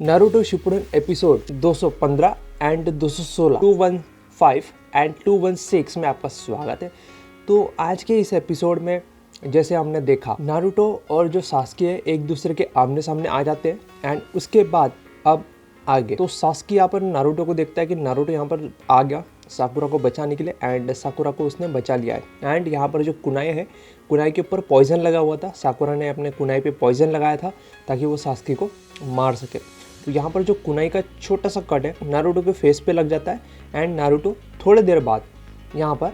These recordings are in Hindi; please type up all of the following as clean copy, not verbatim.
Naruto Shippuden episode 215 and 216 215 and 216 में आपका स्वागत है। तो आज के इस एपिसोड में जैसे हमने देखा नारुतो और जो सास्की है एक दूसरे के आमने सामने आ जाते हैं एंड उसके बाद अब आगे तो सास्की यहाँ पर नारुतो को देखता है कि नारुतो यहाँ पर आ गया साकुरा को बचाने के लिए एंड साकुरा को उसने बचा लिया है। एंड यहाँ पर जो कुनाई है, कुनाई के ऊपर पॉइजन लगा हुआ था। साकुरा ने अपने कुनाई पे पॉइजन लगाया था ताकि वो सास्की को मार सके। तो यहाँ पर जो कुनाई का छोटा सा कट है नारुतो के फेस पे लग जाता है एंड नारुतो थोड़ी देर बाद यहाँ पर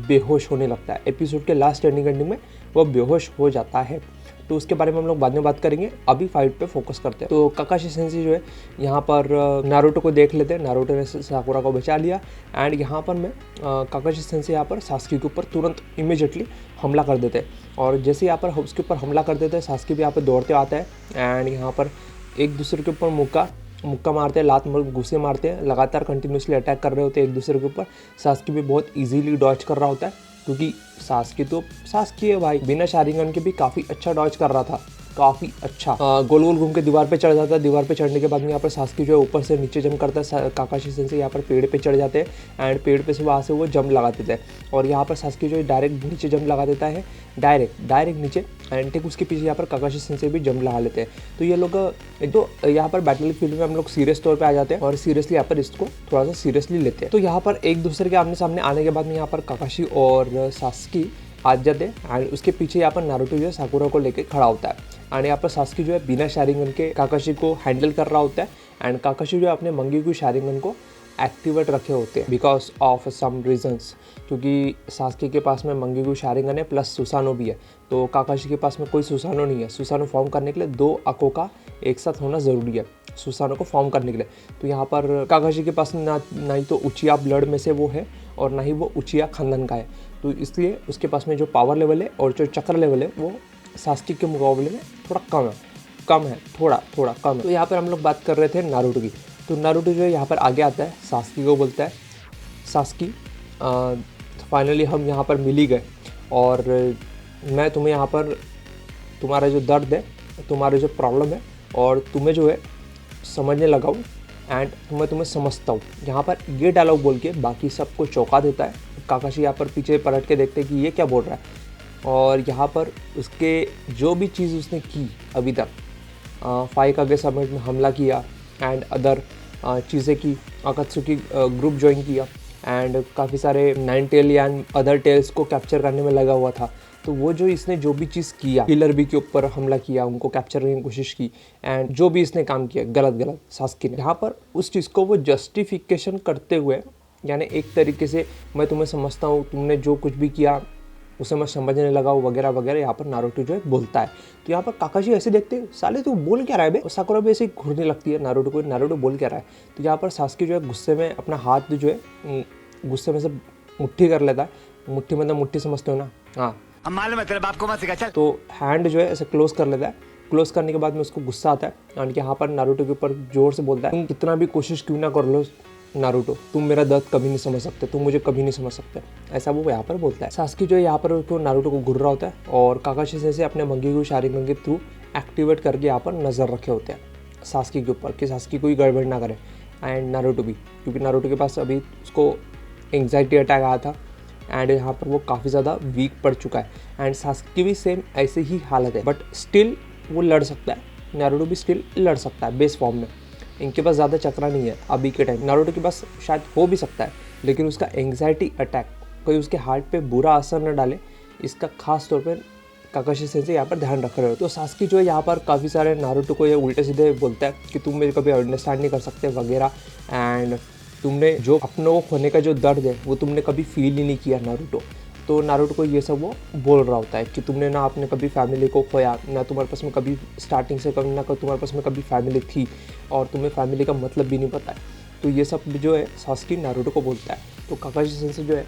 बेहोश होने लगता है। एपिसोड के लास्ट एंडिंग में वो बेहोश हो जाता है। तो उसके बारे में हम लोग बाद में बात करेंगे, अभी फाइट पे फोकस करते हैं। तो काकाशी सेंसी जो है यहाँ पर नारुतो को देख लेते हैं। नारुतो ने साकुरा को बचा लिया एंड यहाँ पर मैं काकाशी सेंसी यहाँ पर सास्की के ऊपर तुरंत इमीडिएटली हमला कर देते हैं। और जैसे यहाँ पर उसके ऊपर हमला कर देते हैं सास्की भी यहाँ पर दौड़ते आता है एंड यहाँ पर एक दूसरे के ऊपर मुक्का मारते हैं, लात घुसे मारते हैं, लगातार कंटिन्यूसली अटैक कर रहे होते हैं एक दूसरे के ऊपर। सास्की भी बहुत इजीली डॉज कर रहा होता है क्योंकि सास्की है भाई, बिना शारिंगन के भी काफ़ी अच्छा डॉज कर रहा था, काफ़ी अच्छा। गोल गोल घूम के दीवार पे चढ़ जाता है। दीवार पे चढ़ने के बाद में यहाँ पर सास्की जो है ऊपर से नीचे जंप करता है। काकाशी सेंसे यहाँ पर पेड़ पे चढ़ जाते हैं एंड पेड़ पे से वहाँ से वो जंप लगा देते हैं और यहाँ पर सास्की जो है डायरेक्ट नीचे जंप लगा देता है, डायरेक्ट नीचे एंड ठीक उसके पीछे यहाँ पर काकाशी सेंसे भी जंप लगा लेते हैं। तो ये लोग एक तो यहाँ पर बैटल फील्ड में हम लोग सीरियस तौर पे आ जाते हैं और सीरियसली यहाँ पर इसको थोड़ा सा सीरियसली लेते हैं। तो यहाँ पर एक दूसरे के आमने सामने आने के बाद में यहाँ पर काकाशी और सास्की आ जाते हैं एंड उसके पीछे यहाँ पर नारुतो जो है साकुरा को लेके खड़ा होता है एंड यहाँ पर सास्की जो है बिना शारिंगन के काकाशी को हैंडल कर रहा होता है एंड काकाशी जो है अपने मंगीगु शारिंगन को एक्टिवेट रखे होते हैं बिकॉज ऑफ सम रीजंस, क्योंकि सास्की के पास में मंगीगु शारिंगन है प्लस सुसानो भी है। तो काकाशी के पास में कोई सुसानो नहीं है। सुसानो फॉर्म करने के लिए 2 अको का एक साथ होना ज़रूरी है सुसानो को फॉर्म करने के लिए। तो यहाँ पर काकाशी के पास ना ही तो उचिया ब्लड में से वो है और ना ही वो उचिया खानदान का है। तो इसलिए उसके पास में जो पावर लेवल है और जो चक्र लेवल है वो सास्की के मुकाबले में थोड़ा कम है, थोड़ा कम है। तो यहाँ पर हम लोग बात कर रहे थे नारुतो की। तो नारुतो जो है यहाँ पर आगे आता है, सास्की को बोलता है सास्की फाइनली हम यहाँ पर मिल ही गए और मैं तुम्हें यहाँ पर तुम्हारा जो दर्द है, तुम्हारे जो प्रॉब्लम है और तुम्हें जो है समझने लगा हूँ एंड मैं तुम्हें समझता हूँ। यहाँ पर ये डायलॉग बोल के बाकी सबको चौंका देता है। काकाशी यहाँ पर पीछे पलट के देखते हैं कि ये क्या बोल रहा है और यहाँ पर उसके जो भी चीज़ उसने की अभी तक, फाइकागे समिट में हमला किया एंड अदर चीज़ें की, अकात्सुकी ग्रुप ज्वाइन किया एंड काफ़ी सारे 9 टेल या अदर टेल्स को कैप्चर करने में लगा हुआ था। तो वो जो इसने जो भी चीज़ किया, किलर बी के ऊपर हमला किया, उनको कैप्चर करने की कोशिश की एंड जो भी इसने काम किया गलत सास्की ने, यहाँ पर उस चीज़ को वो जस्टिफिकेशन करते हुए, यानी एक तरीके से मैं तुम्हें समझता हूँ, तुमने जो कुछ भी किया उसे मैं समझने लगा हूँ वगैरह वगैरह यहाँ पर नारुतो जो है बोलता है। तो यहाँ पर काकाशी ऐसे देखते हैं, साले तू बोल क्या रहा है बे, और साकुरा भी ऐसे ही घूरने लगती है नारुतो को, नारुतो बोल क्या रहा है। तो यहाँ पर सास्की जो है गुस्से में अपना हाथ जो है गुस्से में से मुट्ठी कर लेता है। मुट्ठी मतलब मुट्ठी समझते हो ना, हाँ मालूम है तेरे बाप को मत सिखा चल। तो हैंड जो है ऐसे क्लोज कर लेता है। क्लोज करने के बाद में उसको गुस्सा आता है और यहाँ पर नारुतो के ऊपर जोर से बोलता है, तुम कितना भी कोशिश क्यों ना कर लो नारुतो, तुम मेरा दर्द कभी नहीं समझ सकते, तुम मुझे कभी नहीं समझ सकते, ऐसा वो यहाँ पर बोलता है। सास्की जो है यहाँ पर उसको नारुतो को घूर रहा होता है और काकाशी से अपने मंगीगु शारिंगन के थ्रू एक्टिवेट करके यहाँ पर नज़र रखे होते हैं सास्की के ऊपर कि सास्की कोई गड़बड़ ना करे एंड नारुतो भी, क्योंकि नारुतो के पास अभी उसको एंग्जाइटी अटैक आया था एंड यहाँ पर वो काफ़ी ज़्यादा वीक पड़ चुका है एंड सास्की की भी सेम ऐसे ही हालत है, बट स्टिल वो लड़ सकता है। नारुतो भी स्टिल लड़ सकता है बेस फॉर्म में। इनके पास ज़्यादा चक्रा नहीं है अभी के टाइम। नारुतो के पास शायद हो भी सकता है लेकिन उसका एंग्जाइटी अटैक कोई उसके हार्ट पे बुरा असर न डाले, इसका खास तौर पर काकाशी सेंसे यहाँ पर ध्यान रख रहे हो। तो सास्की जो है यहाँ पर काफ़ी सारे नारुतो को ये उल्टे सीधे बोलता है कि तुम मेरे कभी अंडरस्टैंड नहीं कर सकते वगैरह एंड तुमने जो अपनों को खोने का जो दर्द है वो तुमने कभी फील ही नहीं किया नारुतो। तो नारुतो को ये सब वो बोल रहा होता है कि तुमने ना आपने कभी फैमिली को खोया, ना तुम्हारे पास में कभी स्टार्टिंग से कभी ना तुम्हारे पास में कभी फैमिली थी और तुम्हें फैमिली का मतलब भी नहीं पता है। तो ये सब जो है सास्की नारुतो को बोलता है। तो काकाशी सेंसे जो है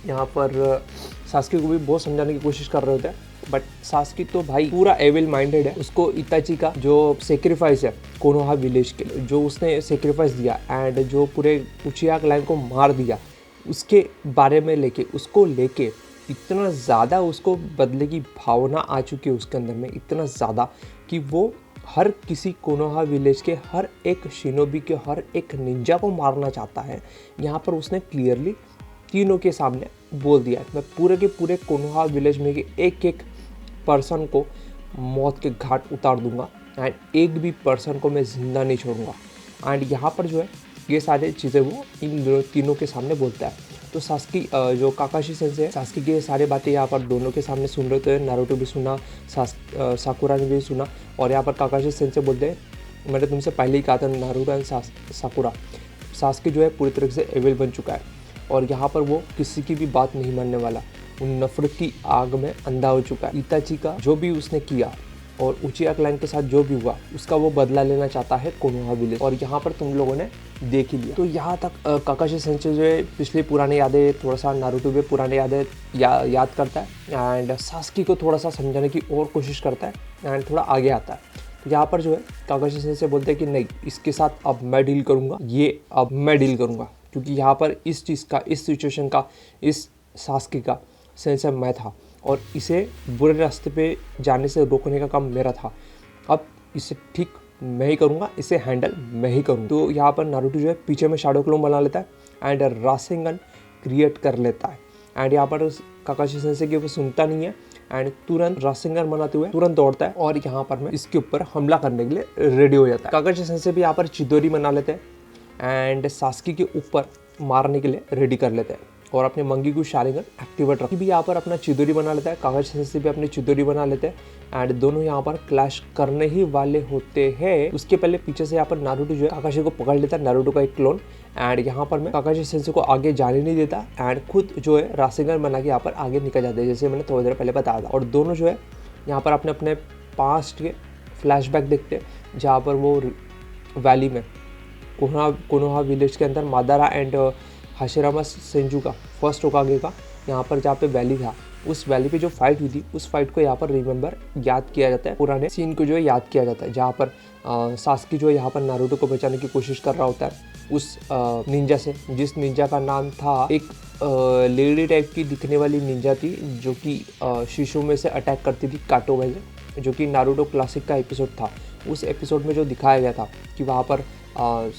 यहाँ पर सास्की को भी बहुत समझाने की कोशिश कर रहे होते हैं, बट सास्की तो भाई पूरा एविल माइंडेड है। उसको इताची का जो सेक्रीफाइस है कोनोहा विलेज के लिए, जो उसने सेक्रीफाइस दिया एंड जो पूरे उचिया क्लैन को मार दिया, उसके बारे में उसको लेके इतना ज़्यादा उसको बदले की भावना आ चुकी है उसके अंदर में, इतना ज़्यादा कि वो हर किसी कोनोहा विलेज के हर एक शिनोबी के हर एक निंजा को मारना चाहता है। यहाँ पर उसने क्लियरली तीनों के सामने बोल दिया है, मैं पूरे के पूरे कोनोहा विलेज में के एक एक पर्सन को मौत के घाट उतार दूंगा एंड एक भी पर्सन को मैं जिंदा नहीं छोड़ूंगा। एंड यहाँ पर जो है ये सारी चीज़ें वो इन तीनों के सामने बोलता है। तो सास्की जो काकाशी सेंसे है, सास्की की ये सारी बातें यहाँ पर दोनों के सामने सुन रहे थे। नारुतो भी सुना, साकुरा ने भी सुना। और यहाँ पर काकाशी सेंसे बोलते हैं, मैंने तुमसे पहले ही कहा था नारुतो एंड साकुरा, सास्की जो है पूरी तरह से एविल बन चुका है और यहाँ पर वो किसी की भी बात नहीं मानने वाला, उन नफरत की आग में अंधा हो चुका है। इताची का जो भी उसने किया और उचिया क्लैन के साथ जो भी हुआ उसका वो बदला लेना चाहता है कोनोहा विलेज, और यहाँ पर तुम लोगों ने देख ही लिया। तो यहाँ तक काकाशी सेंसे जो है पिछली पुरानी यादें, थोड़ा सा नारुतो भी पुरानी यादें याद करता है एंड सास्की को थोड़ा सा समझाने की और कोशिश करता है एंड थोड़ा आगे आता है। तो यहाँ पर जो है काकाशी सेंसे बोलते हैं कि नहीं, इसके साथ अब मैं डील करूँगा, ये अब मैं डील करूँगा, क्योंकि यहाँ पर इस चीज़ का, इस सिचुएशन का, इस सास्की का सेंसर मैं था और इसे बुरे रास्ते पे जाने से रोकने का काम मेरा था। अब इसे ठीक मैं ही करूँगा, इसे हैंडल मैं ही करूँगा। तो यहाँ पर नारुतो जो है पीछे में शैडो क्लोन बना लेता है एंड रासेंगन क्रिएट कर लेता है एंड यहाँ पर काकाशी सेंसे की वो सुनता नहीं है एंड तुरंत रासेंगन बनाते हुए तुरंत दौड़ता है और यहाँ पर मैं इसके ऊपर हमला करने के लिए रेडी हो जाता है। काकाशी सेंसे भी यहाँ पर चिदोरी बना लेते हैं एंड सास्की के ऊपर मारने के लिए रेडी कर लेते हैं और अपने मंगी को शारिंगन एक्टिवेट रख भी यहाँ पर अपना चिदोरी बना लेता है। काकाशी सेंसे भी अपनी चिदोरी बना लेते हैं एंड दोनों यहाँ पर क्लैश करने ही वाले होते हैं। उसके पहले पीछे से यहाँ पर नारुतो जो है काकाशी को पकड़ लेता है, नारुतो का एक क्लोन, एंड यहाँ पर मैं काकाशी सेंसे को आगे जाने नहीं देता एंड खुद जो है रासेंगन बना के यहाँ पर आगे निकल जाते हैं, जैसे मैंने थोड़ी देर पहले बताया था। और दोनों जो है यहाँ पर अपने अपने पास्ट के फ्लैशबैक देखते हैं, जहाँ पर वो वैली में कोनोहा विलेज के अंदर मादारा एंड हाशिरामा सेंजू का फर्स्ट होकागे का यहाँ पर जहाँ पे वैली था, उस वैली पे जो फाइट हुई थी उस फाइट को यहाँ पर रिमेंबर याद किया जाता है, पुराने सीन को जो है याद किया जाता है, जहाँ पर सास्की जो है यहाँ पर नारुतो को बचाने की कोशिश कर रहा होता है उस निंजा से, जिस निंजा का नाम था, एक लेडी टाइप की दिखने वाली निंजा थी जो कि शीशों में से अटैक करती थी काटो वैसे, जो कि नारुतो क्लासिक का एपिसोड था। उस एपिसोड में जो दिखाया गया था कि वहाँ पर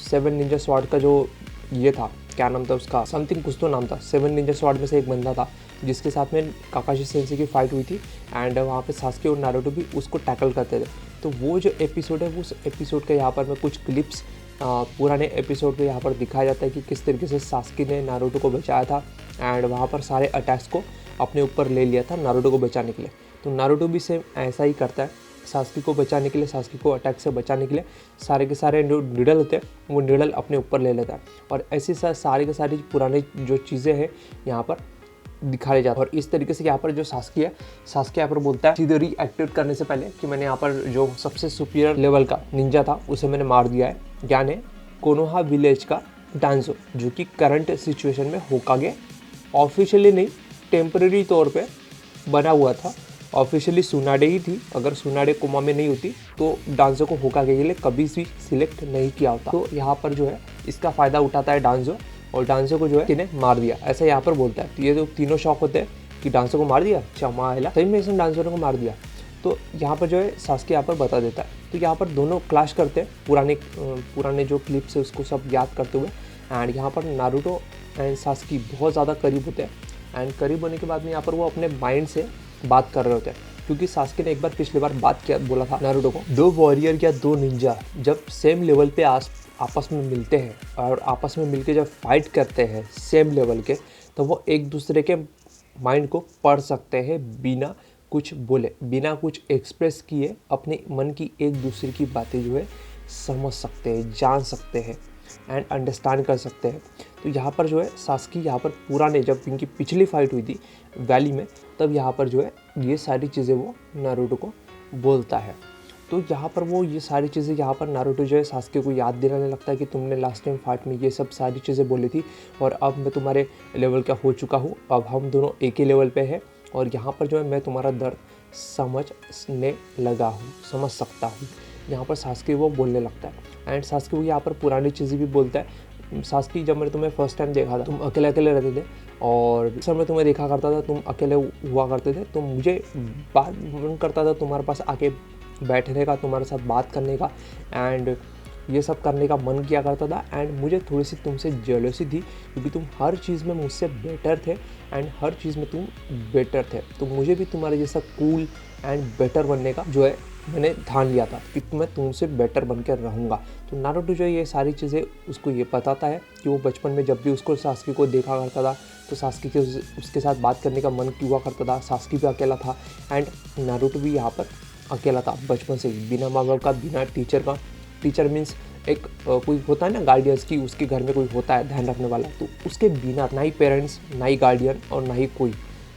7 निंजा स्वॉर्ड का जो ये था, क्या नाम था उसका, समथिंग कुछ तो नाम था, 7 निंजा स्वॉर्ड में से एक बंदा था जिसके साथ में काकाशी सेंसे की फाइट हुई थी एंड वहाँ पे सास्की और नारुतो भी उसको टैकल करते थे। तो वो जो एपिसोड है उस एपिसोड का यहाँ पर मैं कुछ क्लिप्स पुराने एपिसोड को यहाँ पर दिखाया जाता है कि किस तरीके से सास्की ने नारुतो को बचाया था एंड वहाँ पर सारे अटैक्स को अपने ऊपर ले लिया था नारुतो को बचाने के लिए। तो नारुतो भी सेम ऐसा ही करता है, सास्की को बचाने के लिए, सास्की को अटैक से बचाने के लिए सारे के सारे जो निडल होते हैं वो निडल अपने ऊपर ले लेता है और ऐसी सारी के सारी पुरानी जो चीज़ें हैं यहाँ पर दिखाए जाते हैं। और इस तरीके से यहाँ पर जो सास्की है, सास्की यहाँ पर बोलता है सीधे रीएक्टिवेट करने से पहले कि मैंने यहाँ पर जो सबसे सुपीरियर लेवल का निंजा था उसे मैंने मार दिया है, यानी कोनोहा विलेज का डांजो, जो कि करंट सिचुएशन में होकागे ऑफिशियली नहीं टेम्परेरी तौर पे बना हुआ था। ऑफिशियली सुनाडे ही थी, अगर सुनाडे कोमा में नहीं होती तो डांजो को होकागे के लिए कभी भी सिलेक्ट नहीं किया होता। तो यहाँ पर जो है इसका फ़ायदा उठाता है डांजो और डांजो को जो है इन्हें मार दिया, ऐसा यहाँ पर बोलता है। तो ये जो तीनों शौक होते हैं कि डांजो को मार दिया, चमाइला सही में इसने डांजो को मार दिया, तो यहाँ पर जो है सास्की यहाँ पर बता देता है। तो यहाँ पर दोनों क्लैश करते हैं पुराने जो क्लिप्स है उसको सब याद करते हुए एंड यहाँ पर नारुतो एंड सास्की बहुत ज़्यादा करीब होते हैं एंड करीब होने के बाद में यहाँ पर वो अपने माइंड से बात कर रहे होते हैं, क्योंकि सास्की ने एक बार पिछली बार बोला था नारुतो को, दो वॉरियर या दो निंजा जब सेम लेवल पे आपस में मिलते हैं और आपस में मिलके जब फाइट करते हैं सेम लेवल के, तो वो एक दूसरे के माइंड को पढ़ सकते हैं बिना कुछ बोले, बिना कुछ एक्सप्रेस किए अपने मन की एक दूसरे की बातें जो है समझ सकते हैं, जान सकते हैं एंड अंडरस्टैंड कर सकते हैं। तो यहाँ पर जो है सास्की यहाँ पर पुराने जब इनकी पिछली फाइट हुई थी वैली में, तब यहाँ पर जो है ये सारी चीज़ें वो नारुतो को बोलता है। तो यहाँ पर वो ये सारी चीज़ें यहाँ पर नारुतो जो है सास्की को याद दिलाने लगता है कि तुमने लास्ट टाइम फाइट में ये सब सारी चीज़ें बोली थी और अब मैं तुम्हारे लेवल का हो चुका हूँ, अब हम दोनों एक ही लेवल पे हैं और यहाँ पर जो है मैं तुम्हारा दर्द समझने लगा हूँ, समझ सकता हूँ। यहाँ पर सास्की वो बोलने लगता है एंड सास्की वो यहाँ पर पुरानी चीज़ें भी बोलता है। सास्की, जब मैंने तुम्हें फर्स्ट टाइम देखा था तुम अकेले अकेले रहते थे और जिस समय तुम्हें देखा करता था तुम अकेले हुआ करते थे, तो मुझे बात मन करता था तुम्हारे पास आके बैठने का, तुम्हारे साथ बात करने का एंड ये सब करने का मन किया करता था। एंड मुझे थोड़ी सी तुमसे जेलसी थी क्योंकि तुम हर चीज़ में मुझसे बेटर थे एंड हर चीज़ में तुम बेटर थे। तो मुझे भी तुम्हारे जैसा कूल एंड बेटर बनने का जो है मैंने ठान लिया था कि मैं तुमसे बेटर बनकर रहूँगा। तो नारुतो जो है ये सारी चीज़ें उसको ये बताता है कि वो बचपन में जब भी उसको सास्की को देखा करता था तो सास्की के उसके साथ बात करने का मन हुआ करता था। सास्की भी अकेला था एंड नारुतो भी यहाँ पर अकेला था बचपन से ही, बिना माँ बाप का, बिना टीचर का। टीचर मीन्स एक कोई होता है ना गार्डियंस की, उसके घर में कोई होता है ध्यान रखने वाला, तो उसके बिना ना ही पेरेंट्स, ना ही गार्डियन और ना ही कोई।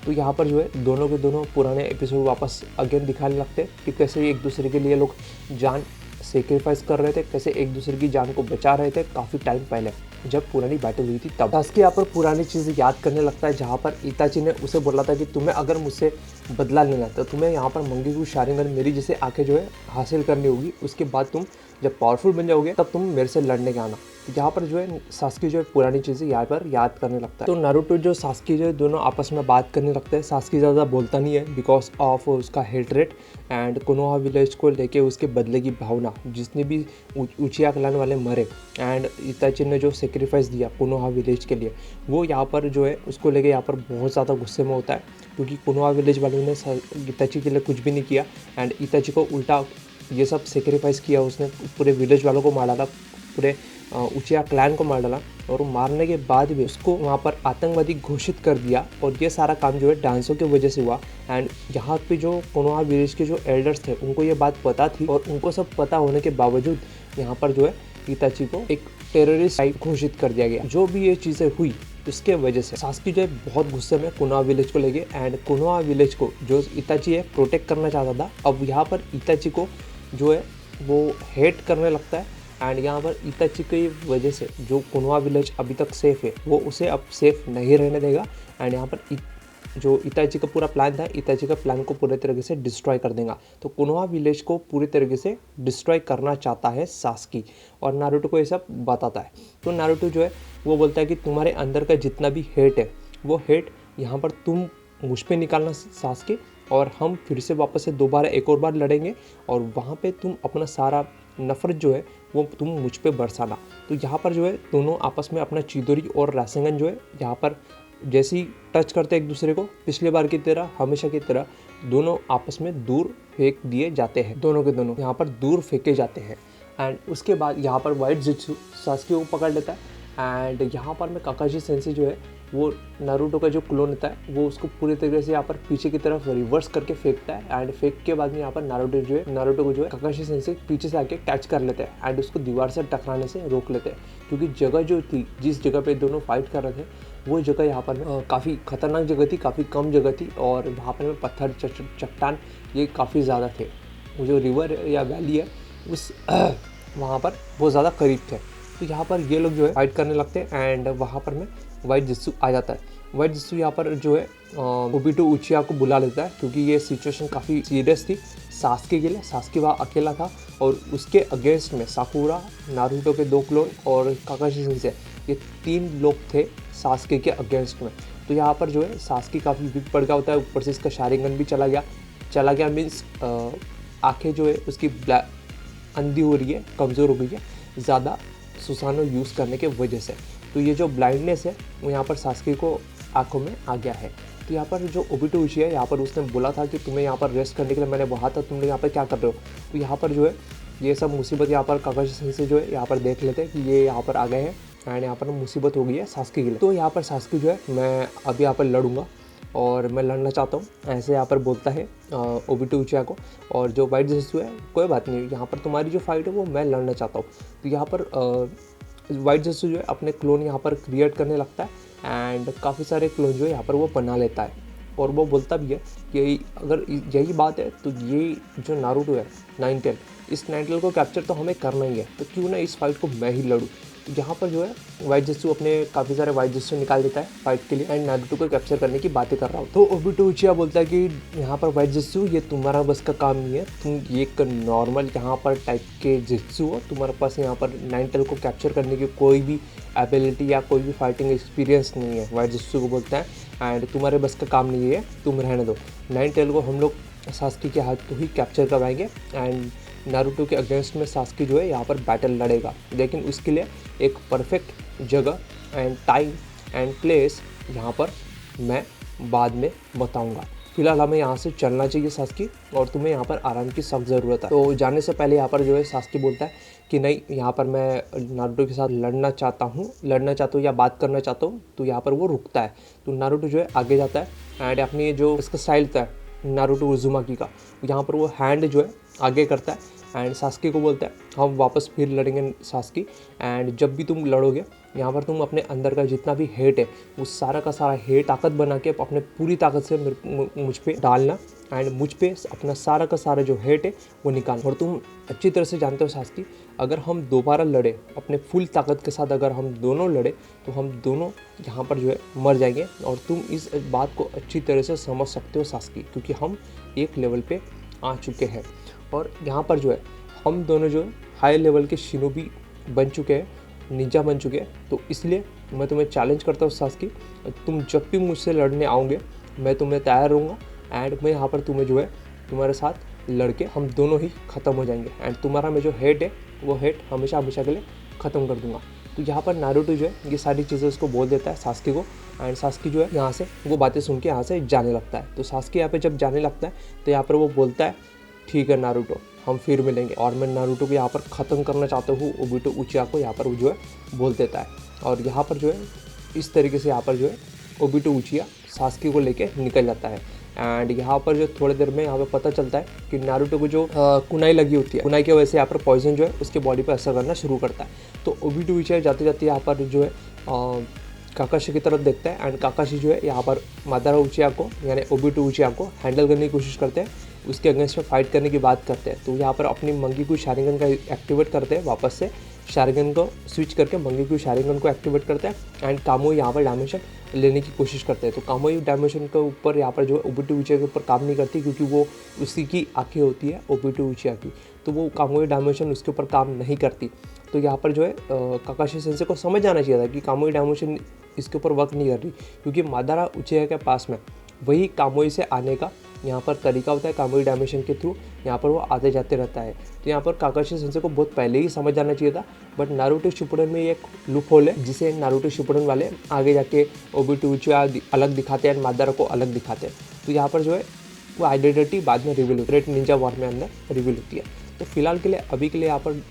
तो यहाँ पर जो है दोनों के दोनों पुराने एपिसोड वापस अगेन दिखाने लगते हैं कि कैसे एक दूसरे के लिए लोग जान सेक्रीफाइस कर रहे थे, कैसे एक दूसरे की जान को बचा रहे थे काफ़ी टाइम पहले जब पुरानी बैटल हुई थी तब। सास्की यहाँ पर पुरानी चीज़ें याद करने लगता है जहाँ पर इताची ने उसे बोला था कि तुम्हें अगर मुझसे बदला लेना है तो तुम्हें यहाँ पर मंगेकू शारिंगन मेरी जैसे आंखें जो है हासिल करनी होगी, उसके बाद तुम जब पावरफुल बन जाओगे तब तुम मेरे से लड़ने के आना। तो यहाँ पर जो है सास्की जो है पुरानी चीज़ें यहाँ पर याद करने लगता है। तो नारुतो जो सास्की जो है दोनों आपस में बात करने लगते हैं। सास्की ज़्यादा बोलता नहीं है बिकॉज ऑफ उसका हेटरेट एंड कोनोहा विलेज को लेके उसके बदले की भावना। जितने भी उचिया क्लैन वाले मरे एंड इताची ने जो सेक्रीफाइस दिया कोनोहा विलेज के लिए, वो यहाँ पर जो है उसको लेके यहाँ पर बहुत ज़्यादा गुस्से में होता है क्योंकि कोनोहा विलेज वालों ने इताची के लिए कुछ भी नहीं किया एंड इताची को उल्टा ये सब सेक्रीफाइस किया। उसने पूरे विलेज वालों को मार डाला, पूरे उचिया क्लैन को मार डाला और मारने के बाद भी उसको वहाँ पर आतंकवादी घोषित कर दिया। और ये सारा काम जो है डांसों की वजह से हुआ। एंड यहाँ पे जो कोनोहा विलेज के जो एल्डर्स थे उनको ये बात पता थी और उनको सब पता होने के बावजूद यहाँ पर जो है इताची को एक टेररिस्ट टाइप घोषित कर दिया गया। जो भी ये चीज़ें हुई उसके वजह से सास्की जो है बहुत गुस्से में कोनोहा विलेज को लेके एंड कोनोहा विलेज को जो इताची है प्रोटेक्ट करना चाहता था, अब यहाँ पर इताची को जो है वो हेट करने लगता है। एंड यहाँ पर इताची की वजह से जो कोनोहा विलेज अभी तक सेफ है वो उसे अब सेफ नहीं रहने देगा। एंड यहाँ पर जो इताची का पूरा प्लान था, इताची का प्लान को पूरे तरीके से डिस्ट्रॉय कर देगा। तो कोनोहा विलेज को पूरी तरीके से डिस्ट्रॉय करना चाहता है सास्की और नारुतो को ये सब बताता है। तो नारुतो जो है वो बोलता है कि तुम्हारे अंदर का जितना भी हेट है वो हेट यहाँ पर तुम मुझ पे निकालना सास्की, और हम फिर से वापस से दोबारा एक और बार लड़ेंगे और वहाँ पे तुम अपना सारा नफरत जो है वो तुम मुझ पे बरसाना। तो यहाँ पर जो है दोनों आपस में अपना चिदोरी और रासेंगन जो है यहाँ पर जैसे ही टच करते एक दूसरे को, पिछले बार की तरह, हमेशा की तरह दोनों आपस में दूर फेंक दिए जाते हैं। दोनों के दोनों यहाँ पर दूर फेंके जाते हैं। एंड उसके बाद यहाँ पर व्हाइट जित्सु सास्की को पकड़ लेता है एंड यहाँ पर में काकाशी सेंसेई जो है वो नारुतो का जो क्लोन होता है वो उसको पूरी तरीके से यहाँ पर पीछे की तरफ रिवर्स करके फेंकता है। एंड फेंक के बाद में यहाँ पर नारुतो को जो है काकाशी सेंसेई पीछे से आके कैच कर लेते हैं एंड उसको दीवार से टकराने से रोक लेते हैं क्योंकि जगह जो थी, जिस जगह पे दोनों फाइट कर रहे थे वो जगह यहाँ पर काफ़ी खतरनाक जगह थी, काफ़ी कम जगह थी और वहाँ पर में पत्थर चट्टान ये काफ़ी ज़्यादा थे। वो जो रिवर या वैली है उस वहाँ पर बहुत ज़्यादा करीब थे। तो यहाँ पर ये लोग जो है फाइट करने लगते हैं एंड वहाँ पर में व्हाइट जित्सु आ जाता है। व्हाइट जित्सु यहाँ पर जो है ओबिटो उचिया को बुला लेता है क्योंकि ये सिचुएशन काफ़ी सीरियस थी सास्की के लिए। सास्की वहाँ अकेला था और उसके अगेंस्ट में साकुरा, नारुतो के 2 क्लोन और काकाशी सेंसेई, ये 3 लोग थे सास्की के अगेंस्ट में। तो यहाँ पर जो है सास्की काफ़ी वीक पड़ गया होता है, ऊपर से इसका शारिंगन भी चला गया मीन्स आँखें जो है उसकी अंधी हो रही है, कमज़ोर हो गई है ज़्यादा सुसानो यूज़ करने के वजह से। तो ये जो ब्लाइंडनेस है वो यहाँ पर सास्की को आंखों में आ गया है। तो यहाँ पर जो ओबिटो उचिया है यहाँ पर उसने बोला था कि तुम्हें यहाँ पर रेस्ट करने के लिए मैंने बोला था, तुम लोग यहाँ पर क्या कर रहे हो। तो यहाँ पर जो है ये सब मुसीबत यहाँ पर काकाशी सेंसेई जो है यहाँ पर देख लेते हैं कि ये यहाँ पर आ गए हैं एंड यहाँ पर मुसीबत हो गई है सास्की के लिए। तो यहाँ पर सास्की जो है मैं अभी यहाँ पर लड़ूंगा और मैं लड़ना चाहता हूँ, ऐसे यहाँ पर बोलता है ओबिटो उचिया को। और जो व्हाइट जित्सु है कोई बात नहीं, यहाँ पर तुम्हारी जो फाइट है वो मैं लड़ना चाहता हूँ। तो यहाँ पर व्हाइट जित्सु जो है अपने क्लोन यहाँ पर क्रिएट करने लगता है एंड काफ़ी सारे क्लोन जो है यहाँ पर वो बना लेता है और वो बोलता भी है कि अगर यही बात है तो ये जो नारुतो है 9 टेल, इस 9 टेल को कैप्चर तो हमें करना ही है, तो क्यों ना इस फाइट को मैं ही लड़ूँ। तो यहाँ पर जो है व्हाइट जित्सु अपने काफ़ी सारे व्हाइट जित्सु निकाल देता है फाइट के लिए एंड नारुतो को कैप्चर करने की बातें कर रहा हूँ। तो ओबिटो उचिया बोलता है कि यहाँ पर व्हाइट जित्सु ये तुम्हारा बस का काम नहीं है, तुम एक नॉर्मल यहाँ पर टाइप के जित्सु हो, तुम्हारे पास यहाँ पर 9 टेल को कैप्चर करने की कोई भी एबिलिटी या कोई भी फाइटिंग एक्सपीरियंस नहीं है। व्हाइट जित्सु को बोलता है एंड तुम्हारे बस का काम नहीं है, तुम रहने दो, 9 टेल को हम लोग सास्की के हाथ को ही कैप्चर करवाएंगे एंड नारुतो के अगेंस्ट में सास्की जो है यहाँ पर बैटल लड़ेगा। लेकिन उसके लिए एक परफेक्ट जगह एंड टाइम एंड प्लेस यहाँ पर मैं बाद में बताऊँगा। फिलहाल हमें यहाँ से चलना चाहिए सास्की, और तुम्हें यहाँ पर आराम की सख्त ज़रूरत है। तो जाने से पहले यहाँ पर जो है सास्की बोलता है कि नहीं, यहाँ पर मैं नारुतो के साथ लड़ना चाहता हूँ या बात करना चाहता हूँ। तो यहाँ पर वो रुकता है। तो नारुतो जो है आगे जाता है एंड अपनी जो इसका स्टाइल था नारुतो उज़ुमाकी का, यहाँ पर वो हैंड जो है आगे करता है एंड सास्की को बोलता है हम वापस फिर लड़ेंगे सास्की, एंड जब भी तुम लड़ोगे यहाँ पर तुम अपने अंदर का जितना भी हेट है वो सारा का सारा हेट ताकत बना के अपने पूरी ताकत से मुझ पे डालना एंड मुझ पे अपना सारा का सारा जो हेट है वो निकालना। और तुम अच्छी तरह से जानते हो सास्की, अगर हम दोबारा लड़े अपने फुल ताकत के साथ, अगर हम दोनों लड़े तो हम दोनों यहाँ पर जो है मर जाएंगे। और तुम इस बात को अच्छी तरह से समझ सकते हो सास्की, क्योंकि हम एक लेवल पे आ चुके हैं और यहाँ पर जो है हम दोनों जो हाई लेवल के शिनोबी बन चुके हैं, निंजा बन चुके हैं। तो इसलिए मैं तुम्हें चैलेंज करता हूँ सास्की, तुम जब भी मुझसे लड़ने आओगे मैं तुम्हें तैयार रहूँगा एंड मैं यहाँ पर तुम्हें जो है तुम्हारे साथ लड़के हम दोनों ही ख़त्म हो जाएंगे एंड तुम्हारा में जो हेट है वो हेट हमेशा हमेशा के लिए ख़त्म कर दूंगा। तो यहाँ पर नारुतो जो है ये सारी चीज़ें उसको बोल देता है सास्की को एंड सास्की जो है यहाँ से वो बातें सुन के यहाँ से जाने लगता है। तो सास्की यहाँ पे जब जाने लगता है तो यहाँ पर वो बोलता है ठीक है नारुतो, हम फिर मिलेंगे। और मैं नारुतो को यहाँ पर ख़त्म करना चाहता हूँ, ओबिटो उचिया को यहाँ पर वो जो है बोल देता है। और यहाँ पर जो है इस तरीके से यहाँ पर जो है ओबिटो उचिया सास्की को लेके निकल जाता है एंड यहाँ पर जो थोड़ी देर में यहाँ पर पता चलता है कि नारुतो को जो कुनाई लगी होती है, कुनाई की वजह से यहाँ पर पॉइजन जो है उसके बॉडी पर असर करना शुरू करता है। तो ओबिटो उचिया जाते जाते यहाँ पर जो है काकाशी की तरफ देखता है एंड काकाशी जो है यहाँ पर मादारा उचिया को यानी ओबिटो उचिया को हैंडल करने की कोशिश करते हैं, उसके अगेंस्ट में फाइट करने की बात करते हैं। तो यहाँ पर अपनी मंगीकू शारिंगन का एक्टिवेट करते हैं, वापस से शारिंगन को स्विच करके मंगीकू शारिंगन को एक्टिवेट करते हैं एंड कामोई यहाँ पर डायमेंशन लेने की कोशिश करते हैं। तो कामोई डायमेंशन के ऊपर यहाँ पर जो है ओबिटो उचिया के ऊपर काम नहीं करती, क्योंकि वो उसी की आंखें होती है ओबिटो उचिया की, तो वो कामोई डायमेंशन उसके ऊपर काम नहीं करती। तो यहाँ पर जो है काकाशी सेंसे को समझ आना चाहिए था कि कामोई डायमेंशन इसके ऊपर वर्क नहीं कर रही, क्योंकि मादारा उचिया के पास में वही कामोई से आने का यहाँ पर तरीका होता है, कामोई डायमेंशन के थ्रू यहाँ पर वो आते जाते रहता है। तो यहाँ पर काकाशी सेंसे को बहुत पहले ही समझ जाना चाहिए था, बट नारुतो शिपुडन में एक लूप होल है जिसे नारुतो शिपुडन वाले आगे जाके ओबिटो उचिया अलग दिखाते हैं, मादारा को अलग दिखाते हैं। तो यहाँ पर जो है वो आइडेंटिटी बाद में रिवील होती है, रेड निंजा वॉर में अंदर रिवील होती है। तो फिलहाल के लिए अभी के लिए यहाँ पर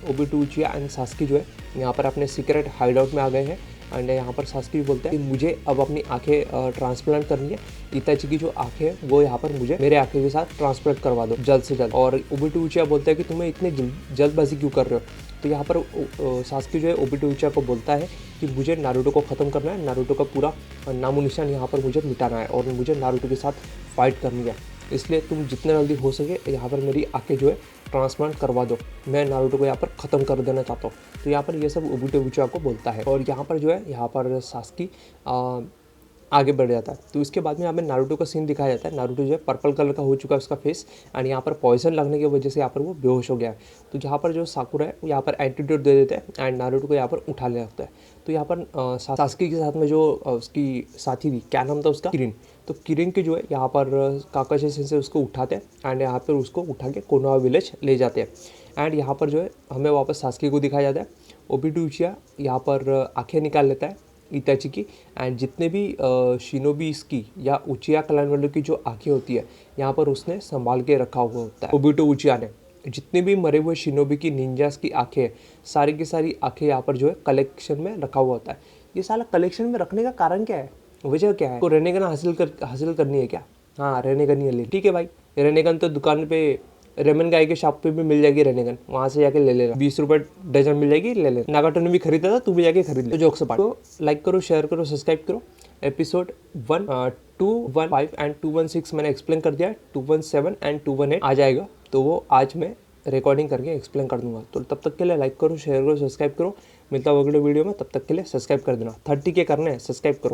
ओबिटो उचिया एंड सास्की जो है यहाँ पर अपने सीक्रेट हाइड आउट में आ गए हैं एंड यहाँ पर सास्की बोलता है कि मुझे अब अपनी आंखें ट्रांसप्लांट करनी है, इताची की जो आंखें है वो यहाँ पर मुझे मेरे आंखें के साथ ट्रांसप्लांट करवा दो जल्द से जल्द। और ओबिटो उचिया बोलता है कि तुम्हें इतनी जल्दबाजी क्यों कर रहे हो। तो यहाँ पर सास्की जो है ओबिटो उचिया को बोलता है कि मुझे नारुतो को ख़त्म करना है, नारुतो का पूरा नामो निशान यहाँ पर मुझे मिटाना है और मुझे नारुतो के साथ फाइट करनी है, इसलिए तुम जितने जल्दी हो सके यहाँ पर मेरी आंखें जो है ट्रांसप्लांट करवा दो, मैं नारुतो को यहाँ पर ख़त्म कर देना चाहता हूँ। तो यहाँ पर ये सब ओबिटो उचिया को बोलता है और यहाँ पर जो है यहाँ पर सास्की आगे बढ़ जाता है। तो इसके बाद में यहाँ पर नारुतो का सीन दिखाया जाता है। नारुतो जो है पर्पल कलर का हो चुका है उसका फेस एंड यहाँ पर पॉइजन लगने की वजह से यहाँ पर वो बेहोश हो गया है। तो जहाँ पर जो साकुरा है वो यहाँ पर एंटीडोट दे देते हैं एंड नारुतो को यहाँ पर उठा ले जाता है। तो यहाँ पर सास्की के साथ में जो उसकी साथी थी, क्या नाम था उसका, किरिन। तो किरिन की जो है यहाँ पर काकाशी सेंसे उसको उठाते हैं एंड यहाँ पर उसको उठा के कोनोहा विलेज ले जाते हैं एंड यहाँ पर जो है हमें वापस सास्की को दिखाया जाता है। ओबिटो उचिया यहाँ पर आंखें निकाल लेता है इताची की एंड जितने भी शिनोबीस की या उचिया क्लैन वालों की जो आंखें होती है यहाँ पर उसने संभाल के रखा हुआ होता है। ओबिटो उचिया ने जितने भी मरे हुए शिनोबी की निंजास की आंखें हैं, सारी की सारी आंखें यहाँ पर जो है कलेक्शन में रखा हुआ होता है। ये साला कलेक्शन में रखने का कारण क्या है, वजह क्या है? तो रेनेगन हासिल करनी है क्या? हाँ रेनेगन ही ले, ठीक है भाई। रेनेगन तो दुकान पे रेमन गाय के शॉप पे भी मिल जाएगी रेनेगन, वहाँ से जाके ले लेना, 20 रुपये डजन मिल जाएगी, ले लेना। नागाटो ने भी खरीदा था, तू भी जाके खरीद ले। तो जोक से बात, तो लाइक करो, शेयर करो, सब्सक्राइब करो। एपिसोड 1, 215 एंड 216 मैंने एक्सप्लेन कर दिया, 217 एंड 218 आ जाएगा, तो वो आज मैं रिकॉर्डिंग करके एक्सप्लेन कर दूंगा। तो तब तक के लिए लाइक करो, शेयर करो, सब्सक्राइब करो। मिलता हूँ अगले वीडियो में, तब तक के लिए सब्सक्राइब कर देना। 30 के करने हैं, सब्सक्राइब करो।